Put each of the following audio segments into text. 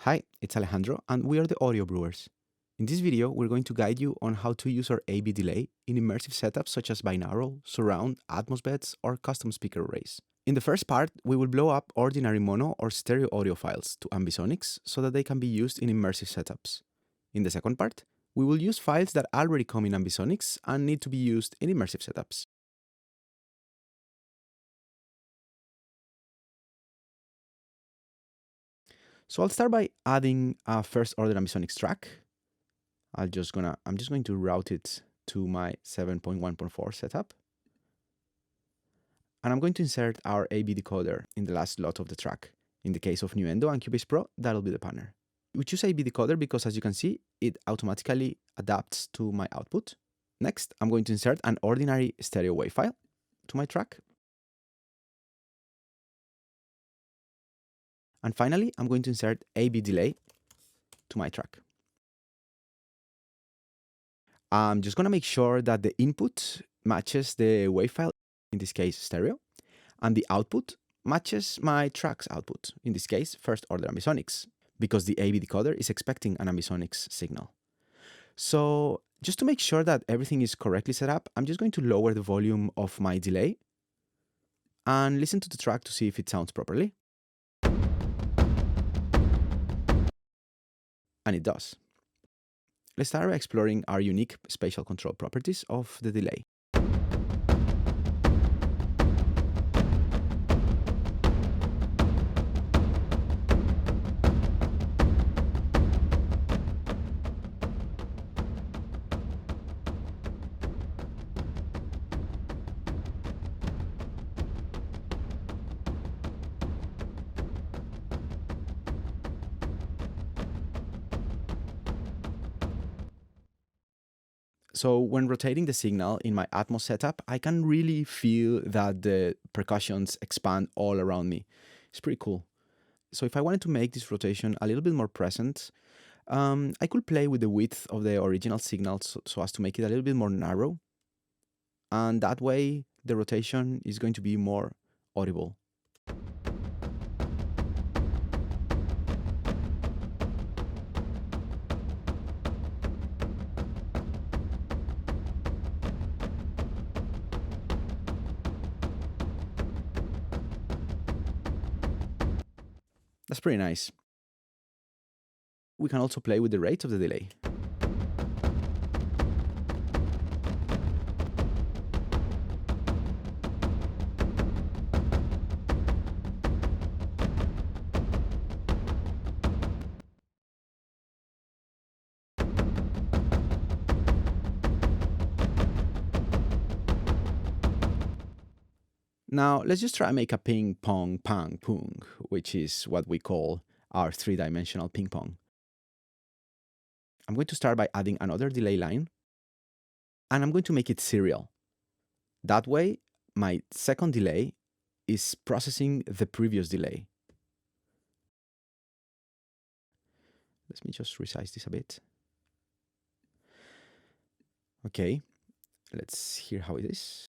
Hi, it's Alejandro, and we are the Audio Brewers. In this video, we're going to guide you on how to use our A/B delay in immersive setups such as binaural, surround, atmos beds, or custom speaker arrays. In the first part, we will blow up ordinary mono or stereo audio files to Ambisonics so that they can be used in immersive setups. In the second part, we will use files that already come in Ambisonics and need to be used in immersive setups. So I'll start by adding a first order Ambisonics track. I'm just going to route it to my 7.1.4 setup. And I'm going to insert our A/B decoder in the last slot of the track. In the case of Nuendo and Cubase Pro, that'll be the panel. We choose A/B decoder because, as you can see, it automatically adapts to my output. Next, I'm going to insert an ordinary stereo wave file to my track. And finally, I'm going to insert A/B delay to my track. I'm just going to make sure that the input matches the wave file, in this case stereo, and the output matches my track's output, in this case first order Ambisonics, because the A/B decoder is expecting an Ambisonics signal. So just to make sure that everything is correctly set up, I'm just going to lower the volume of my delay and listen to the track to see if it sounds properly. And it does. Let's start by exploring our unique spatial control properties of the delay. So when rotating the signal in my Atmos setup, I can really feel that the percussions expand all around me. It's pretty cool. So if I wanted to make this rotation a little bit more present, I could play with the width of the original signal so as to make it a little bit more narrow. And that way, the rotation is going to be more audible. That's pretty nice. We can also play with the rates of the delay. Now, let's just try and make a Ping Pong Pang Pung, which is what we call our three-dimensional ping pong. I'm going to start by adding another delay line, and I'm going to make it serial. That way, my second delay is processing the previous delay. Let me just resize this a bit. Okay, let's hear how it is.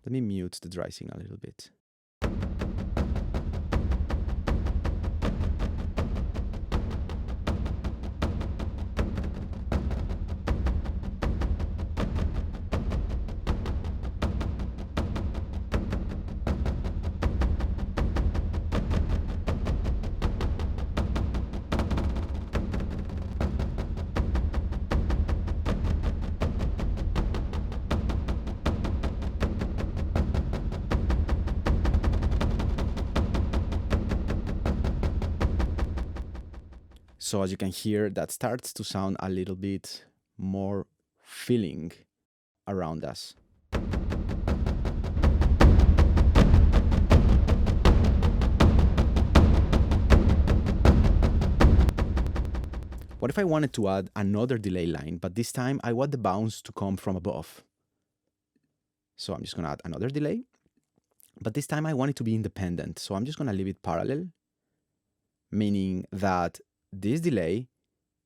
Let me mute the dry signal a little bit. So as you can hear, that starts to sound a little bit more feeling around us. What if I wanted to add another delay line, but this time I want the bounce to come from above? So I'm just going to add another delay, but this time I want it to be independent. So I'm just going to leave it parallel, meaning that this delay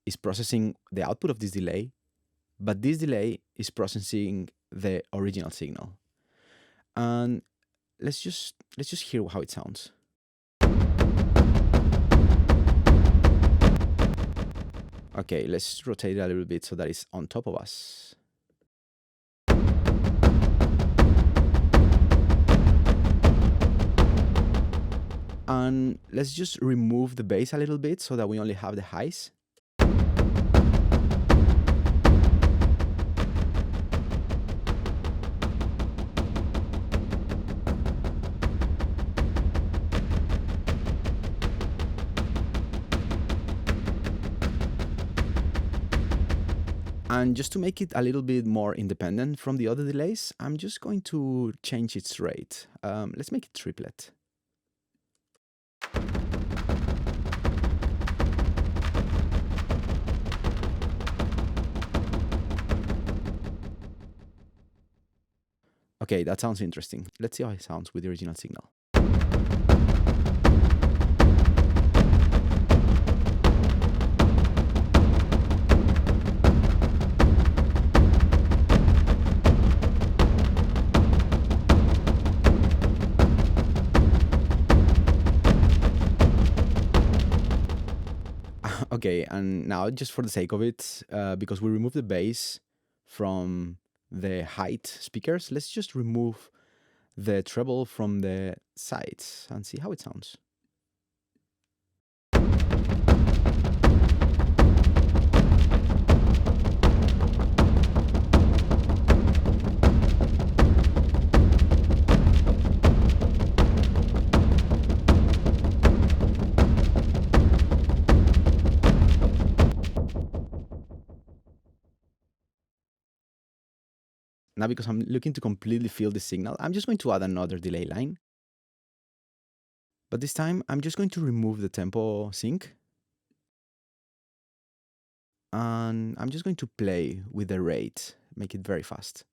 is processing the output of this delay, but this delay is processing the original signal. And let's just hear how it sounds. Okay, let's rotate it a little bit so that it's on top of us. And let's just remove the bass a little bit so that we only have the highs. And just to make it a little bit more independent from the other delays, I'm just going to change its rate. Let's make it triplet. Okay, that sounds interesting. Let's see how it sounds with the original signal. Okay, and now just for the sake of it, because we removed the bass from the height speakers, let's just remove the treble from the sides and see how it sounds. Now, because I'm looking to completely fill the signal, I'm just going to add another delay line. But this time, I'm just going to remove the tempo sync. And I'm just going to play with the rate, make it very fast.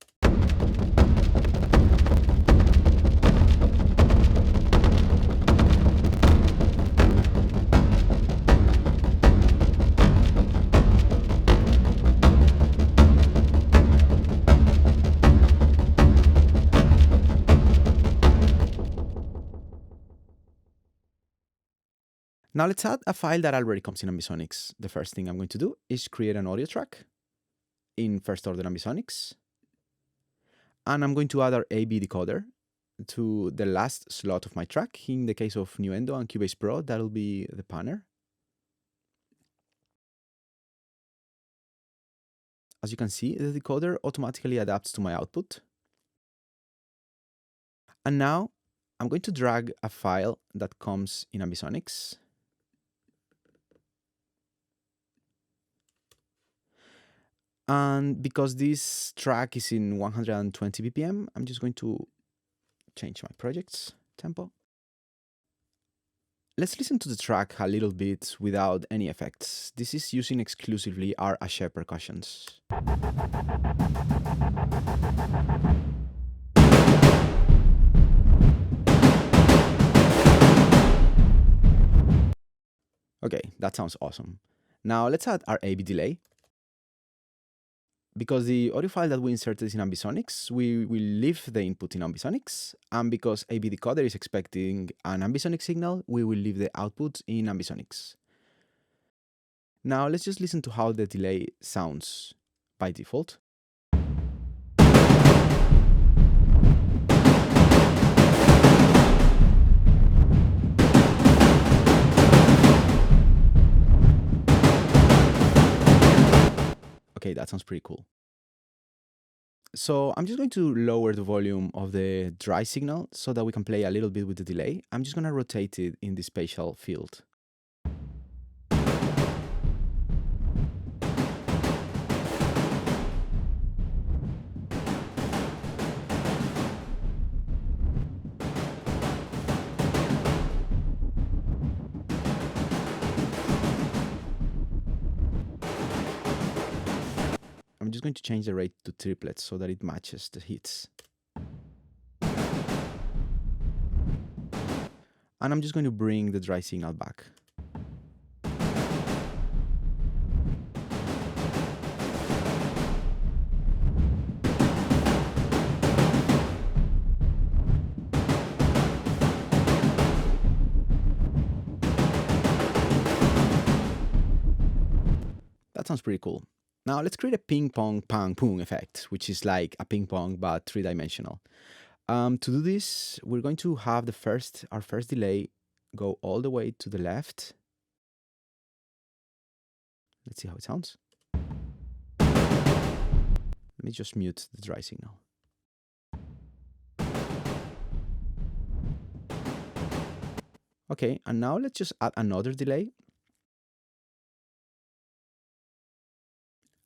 Now let's add a file that already comes in Ambisonics. The first thing I'm going to do is create an audio track in first order Ambisonics. And I'm going to add our AB decoder to the last slot of my track. In the case of Nuendo and Cubase Pro, that'll be the panner. As you can see, the decoder automatically adapts to my output. And now I'm going to drag a file that comes in Ambisonics. And because this track is in 120 BPM, I'm just going to change my project's tempo. Let's listen to the track a little bit without any effects. This is using exclusively our Ashe percussions. Okay, that sounds awesome. Now let's add our AB delay. Because the audio file that we inserted is in Ambisonics, we will leave the input in Ambisonics. And because AB decoder is expecting an Ambisonics signal, we will leave the output in Ambisonics. Now let's just listen to how the delay sounds by default. Okay, that sounds pretty cool. So I'm just going to lower the volume of the dry signal so that we can play a little bit with the delay. I'm just going to rotate it in the spatial field. I'm just going to change the rate to triplets so that it matches the hits. And I'm just going to bring the dry signal back. That sounds pretty cool. Now let's create a ping pong pang pung effect, which is like a ping pong but three-dimensional. To do this, we're going to have our first delay go all the way to the left. Let's see how it sounds. Let me just mute the dry signal. Okay, and now let's just add another delay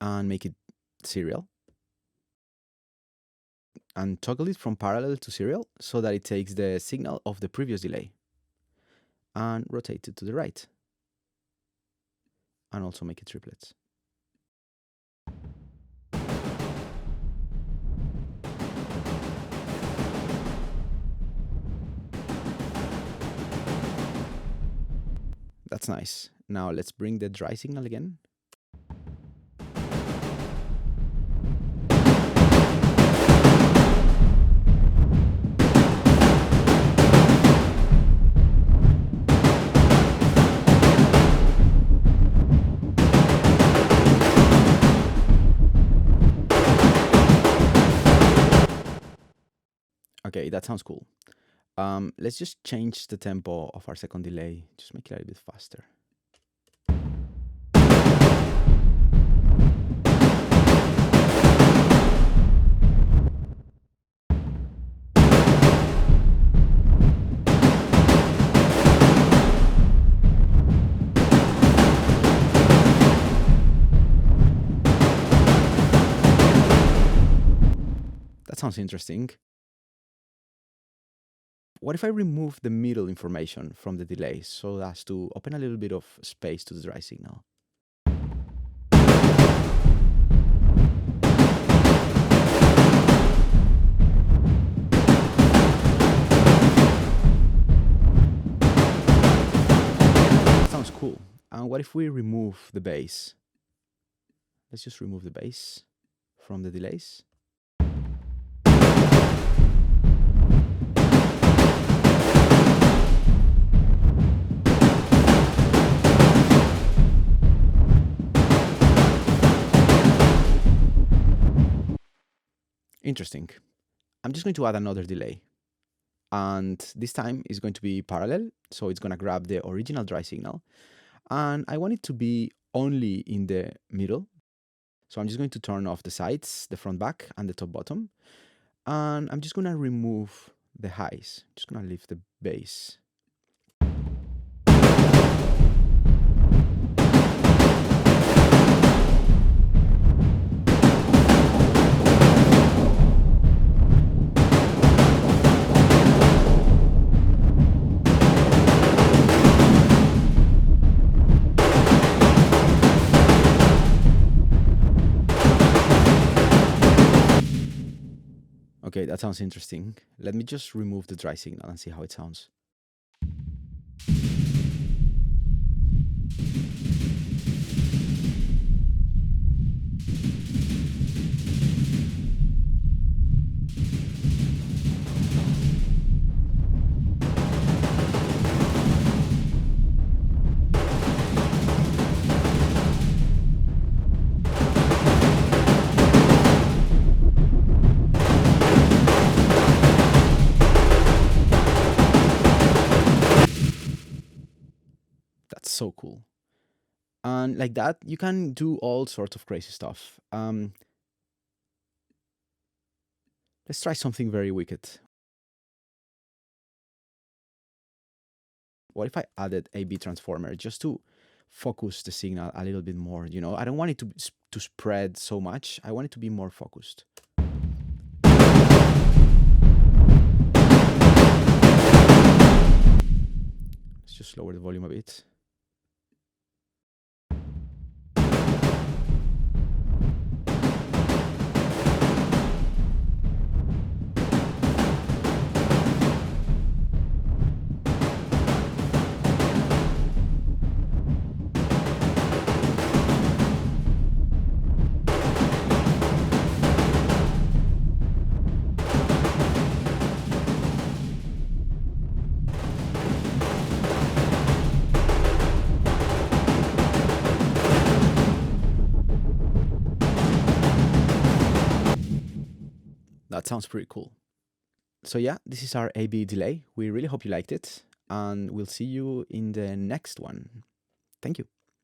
and make it serial. And toggle it from parallel to serial so that it takes the signal of the previous delay. And rotate it to the right. And also make it triplets. That's nice. Now let's bring the dry signal again. Okay, that sounds cool. Let's just change the tempo of our second delay. Just make it a little bit faster. That sounds interesting. What if I remove the middle information from the delay so as to open a little bit of space to the dry signal? That sounds cool. And what if we remove the bass? Let's just remove the bass from the delays. Interesting. I'm just going to add another delay. And this time is going to be parallel. So it's going to grab the original dry signal. And I want it to be only in the middle. So I'm just going to turn off the sides, the front back, and the top bottom. And I'm just going to remove the highs. I'm just going to leave the bass. Okay, that sounds interesting. Let me just remove the dry signal and see how it sounds. So cool. And like that, you can do all sorts of crazy stuff. Let's try something very wicked. What if I added a B transformer just to focus the signal a little bit more? You know, I don't want it to spread so much. I want it to be more focused. Let's just lower the volume a bit. That sounds pretty cool. So yeah, this is our A/B delay. We really hope you liked it, and we'll see you in the next one. Thank you.